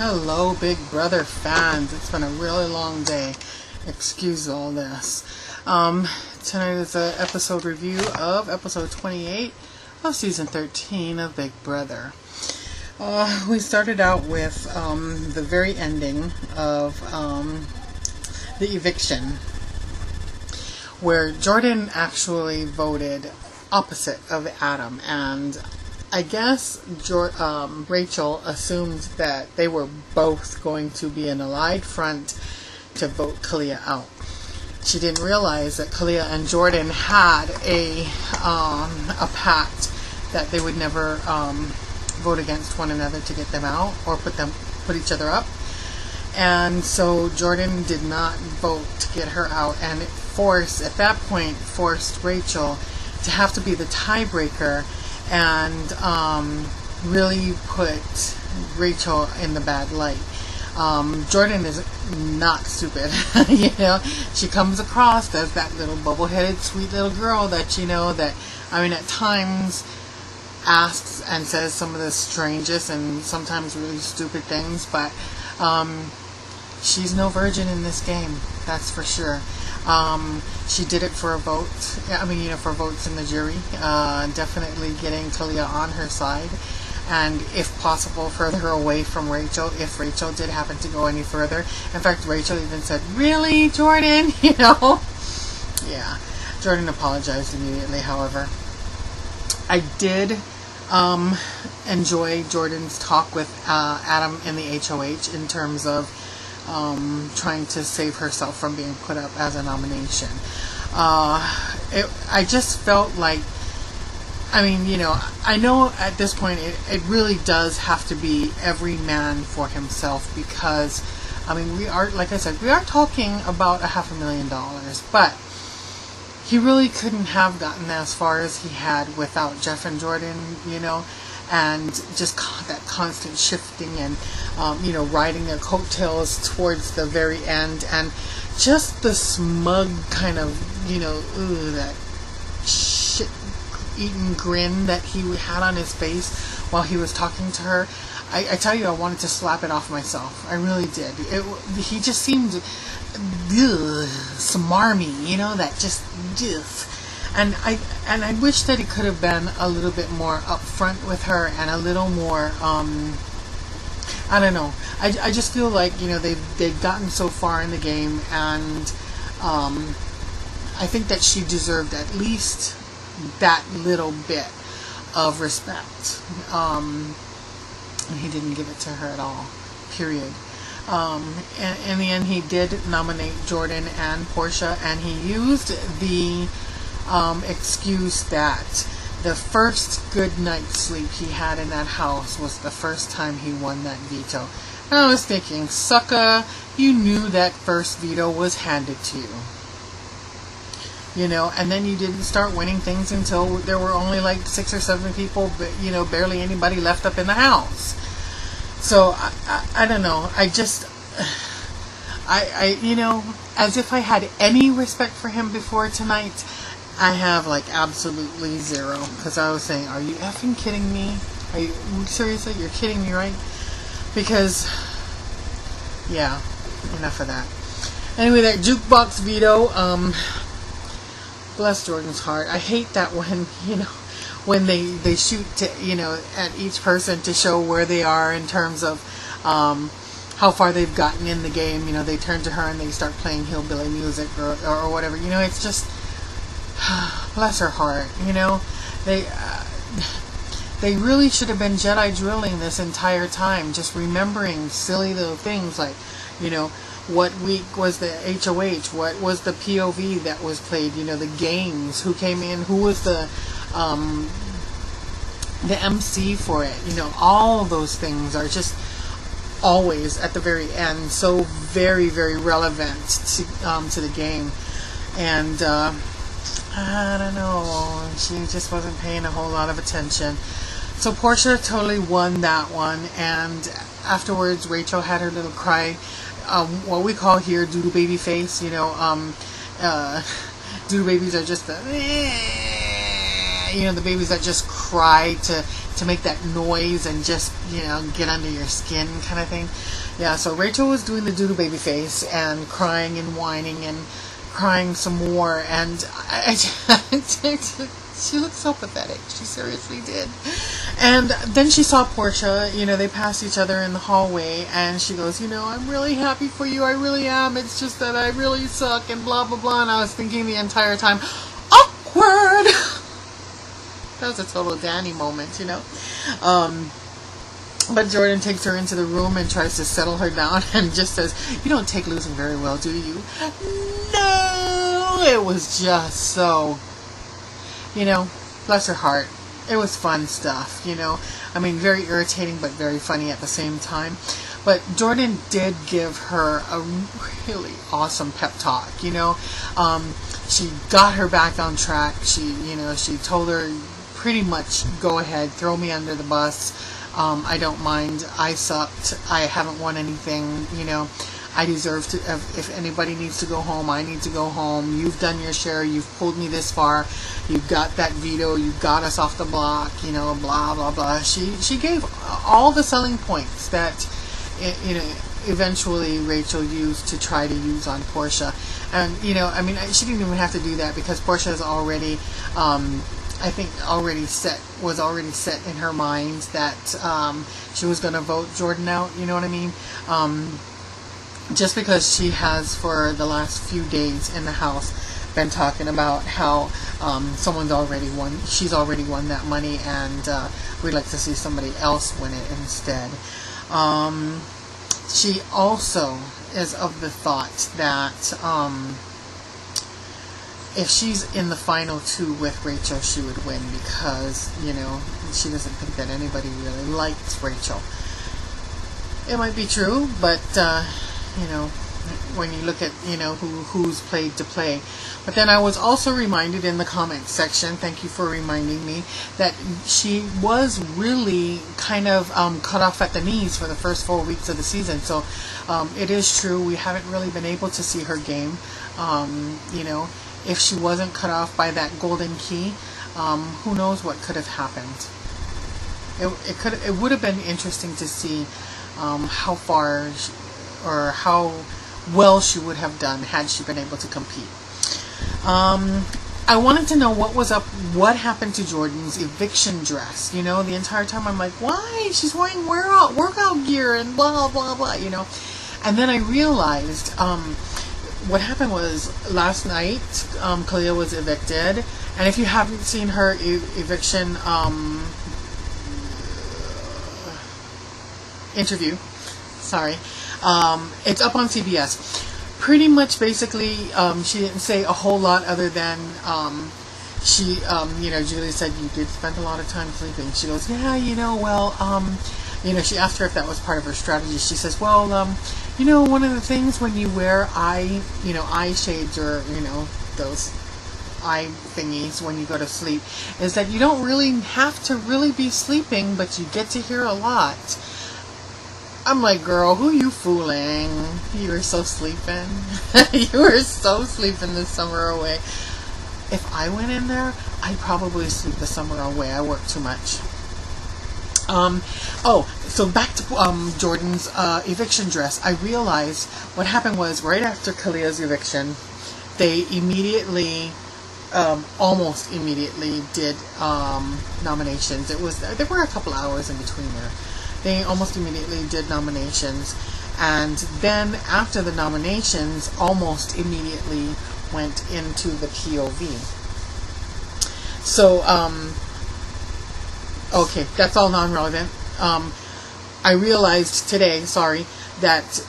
Hello, Big Brother fans. It's been a really long day. Excuse all this. Tonight is an episode review of episode 28 of season 13 of Big Brother. We started out with the very ending of the eviction, where Jordan actually voted opposite of Adam, and I guess Rachel assumed that they were both going to be an allied front to vote Kalia out. She didn't realize that Kalia and Jordan had a pact that they would never vote against one another to get them out or put each other up. And so Jordan did not vote to get her out, and it at that point forced Rachel to have to be the tiebreaker and really put Rachel in the bad light. Jordan is not stupid. She comes across as that little bubble-headed sweet little girl that at times asks and says some of the strangest and sometimes really stupid things, but she's no virgin in this game, that's for sure. She did it for a vote. For votes in the jury. Definitely getting Kalia on her side, and if possible, further away from Rachel. If Rachel did happen to go any further, in fact, Rachel even said, "Really, Jordan?" Yeah. Jordan apologized immediately. However, I did enjoy Jordan's talk with Adam in the HOH in terms of trying to save herself from being put up as a nomination. I just felt like, I know at this point it really does have to be every man for himself, because, we are, like I said, we are talking about $500,000, but he really couldn't have gotten as far as he had without Jeff and Jordan, and just that constant shifting and, riding their coattails towards the very end, and just the smug kind of, that shit-eaten grin that he had on his face while he was talking to her. I tell you, I wanted to slap it off myself. I really did. He just seemed smarmy, that just... And I wish that he could have been a little bit more upfront with her and a little more, I don't know. I just feel like, they've gotten so far in the game, and I think that she deserved at least that little bit of respect. And he didn't give it to her at all, period. In the end, he did nominate Jordan and Portia, and he used the excuse that the first good night's sleep he had in that house was the first time he won that veto. And I was thinking, sucker, you knew that first veto was handed to you. And then you didn't start winning things until there were only like 6 or 7 people, but, barely anybody left up in the house. So, I don't know. As if I had any respect for him before tonight, I have absolutely zero, because I was saying, are you effing kidding me? Are you seriously? You're kidding me, right? Because, yeah, enough of that. Anyway, that jukebox veto, bless Jordan's heart. I hate that when they shoot to, at each person to show where they are in terms of how far they've gotten in the game. They turn to her and they start playing hillbilly music or whatever. It's just... bless her heart. They really should have been Jedi drilling this entire time, just remembering silly little things like, what week was the HOH, what was the POV that was played, the games, who came in, who was the MC for it. All those things are just always at the very end so very, very relevant to the game. And I don't know, she just wasn't paying a whole lot of attention. So Portia totally won that one, and afterwards Rachel had her little cry, what we call here doodle baby face. Doodle babies are just the babies that just cry to to make that noise and just, you know, get under your skin kind of thing. Yeah, so Rachel was doing the doodle baby face and crying and whining and crying some more, and she looked so pathetic. She seriously did. And then she saw Portia. You know, they passed each other in the hallway, and she goes, you know, I'm really happy for you. I really am. It's just that I really suck and blah, blah, blah. And I was thinking the entire time, awkward. That was a total Danny moment, you know. But Jordan takes her into the room and tries to settle her down and just says, you don't take losing very well, do you? No! It was just so, you know, bless her heart. It was fun stuff, you know. I mean, very irritating but very funny at the same time. But Jordan did give her a really awesome pep talk, you know. She got her back on track. She told her pretty much, go ahead, throw me under the bus. I don't mind. I sucked. I haven't won anything, you know. I deserve to, if anybody needs to go home, I need to go home. You've done your share. You've pulled me this far. You've got that veto. You got us off the block, you know, blah, blah, blah. She gave all the selling points that, you know, eventually Rachel used to try to use on Portia. And, you know, I mean, she didn't even have to do that because Portia is already, I think, was already set in her mind that she was going to vote Jordan out, you know what I mean? Just because she has, for the last few days in the house, been talking about how someone's already won, she's already won that money, and we'd like to see somebody else win it instead. She also is of the thought that if she's in the final two with Rachel, she would win because, you know, she doesn't think that anybody really likes Rachel. It might be true, but, you know, when you look at, you know, who's played to play. But then I was also reminded in the comments section, thank you for reminding me, that she was really kind of cut off at the knees for the first 4 weeks of the season. So it is true, we haven't really been able to see her game. You know, if she wasn't cut off by that golden key, who knows what could have happened. It would have been interesting to see how far or how well she would have done had she been able to compete. I wanted to know what happened to Jordan's eviction dress. You know, the entire time I'm like, why? She's wearing workout gear and blah, blah, blah, you know. And then I realized what happened was last night, Kalia was evicted. And if you haven't seen her eviction interview, sorry, it's up on CBS. Pretty much, basically, she didn't say a whole lot other than you know, Julie said, you did spend a lot of time sleeping. She goes, yeah, you know, well, you know, she asked her if that was part of her strategy. She says, well, you know, one of the things when you wear eye shades, or, you know, those eye thingies when you go to sleep, is that you don't really have to really be sleeping, but you get to hear a lot. I'm like, girl, who you fooling? You were so sleeping. You were so sleeping the summer away. If I went in there, I'd probably sleep the summer away. I work too much. Oh, so back to Jordan's eviction dress. I realized what happened was right after Kalia's eviction, they immediately, almost immediately, did nominations. There were a couple hours in between there. They almost immediately did nominations, and then after the nominations, almost immediately went into the POV. So, okay, that's all non-relevant. I realized today, that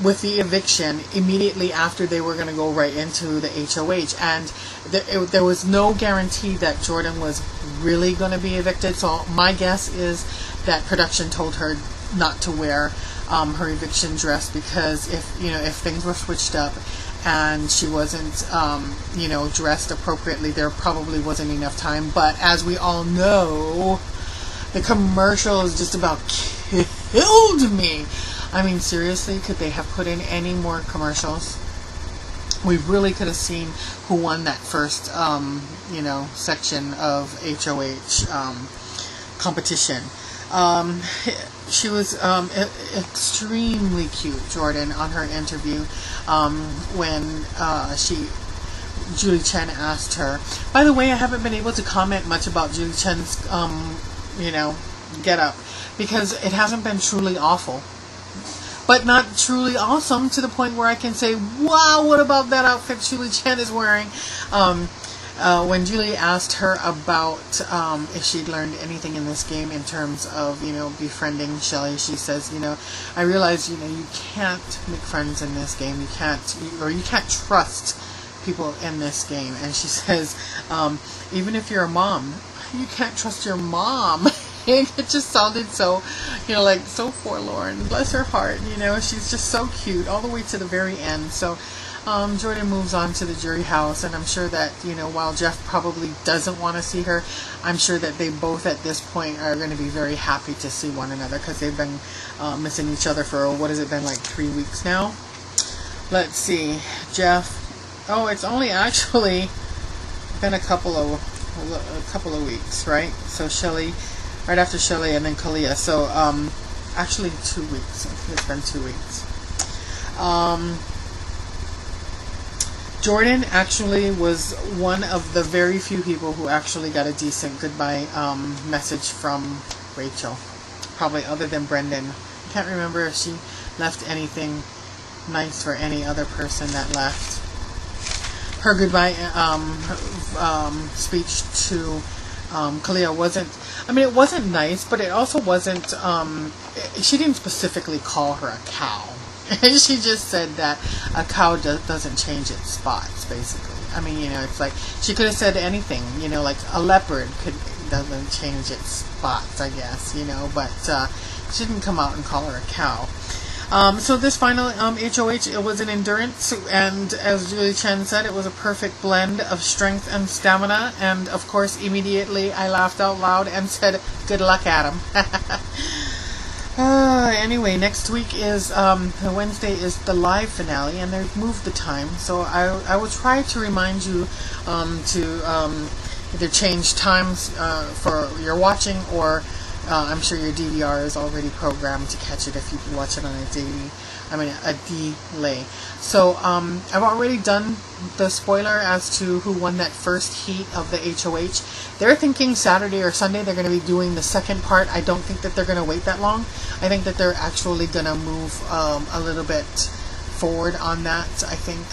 with the eviction, immediately after they were going to go right into the HOH, and there was no guarantee that Jordan was really going to be evicted. So my guess is that production told her not to wear her eviction dress, because if things were switched up and she wasn't you know, dressed appropriately, there probably wasn't enough time. But as we all know, the commercials just about killed me. I mean, seriously, could they have put in any more commercials? We really could have seen who won that first, you know, section of HOH. competition. She was extremely cute, Jordan, on her interview when Julie Chen asked her. By the way, I haven't been able to comment much about Julie Chen's, get up, because it hasn't been truly awful, but not truly awesome to the point where I can say, wow, what about that outfit Julie Chen is wearing? When Julie asked her about if she'd learned anything in this game in terms of, befriending Shelly, she says, I realize, you can't make friends in this game. You can't trust people in this game. And she says, even if you're a mom, you can't trust your mom. It just sounded so, so forlorn. Bless her heart, she's just so cute all the way to the very end. So Jordan moves on to the jury house, and I'm sure that, while Jeff probably doesn't want to see her, I'm sure that they both at this point are going to be very happy to see one another, because they've been missing each other for, what has it been, like 3 weeks now? Let's see, Jeff. Oh, it's only actually been a couple of weeks, right? So Shelly, right after Shelly, and then Kalia. So actually 2 weeks. I think it's been 2 weeks. Jordan actually was one of the very few people who actually got a decent goodbye message from Rachel, probably other than Brendan. I can't remember if she left anything nice for any other person that left. Her goodbye speech to Kalia wasn't, it wasn't nice, but it also wasn't, she didn't specifically call her a cow. She just said that a cow doesn't change its spots, basically. It's like, she could have said anything, like a leopard doesn't change its spots, I guess, but she didn't come out and call her a cow. So this final HOH, it was an endurance, and as Julie Chen said, it was a perfect blend of strength and stamina, and of course immediately I laughed out loud and said, good luck, Adam. Anyway, next week is, Wednesday is the live finale, and they've moved the time, so I will try to remind you to either change times for your watching, or I'm sure your DVR is already programmed to catch it if you can watch it on a delay. So I've already done the spoiler as to who won that first heat of the HOH. They're thinking Saturday or Sunday they're going to be doing the second part. I don't think that they're going to wait that long. I think that they're actually going to move a little bit forward on that. I think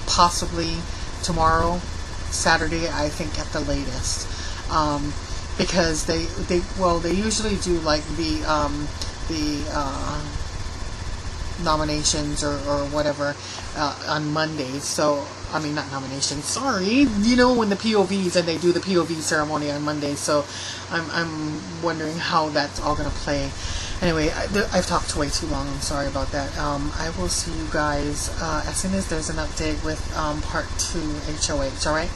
possibly tomorrow, Saturday, I think at the latest. Because they usually do like the nominations or whatever on Mondays. So not nominations, sorry, when the POVs, and they do the POV ceremony on Mondays. So I'm wondering how that's all gonna play. Anyway, I've talked way too long. I'm sorry about that. I will see you guys as soon as there's an update with part 2 HOH. All right.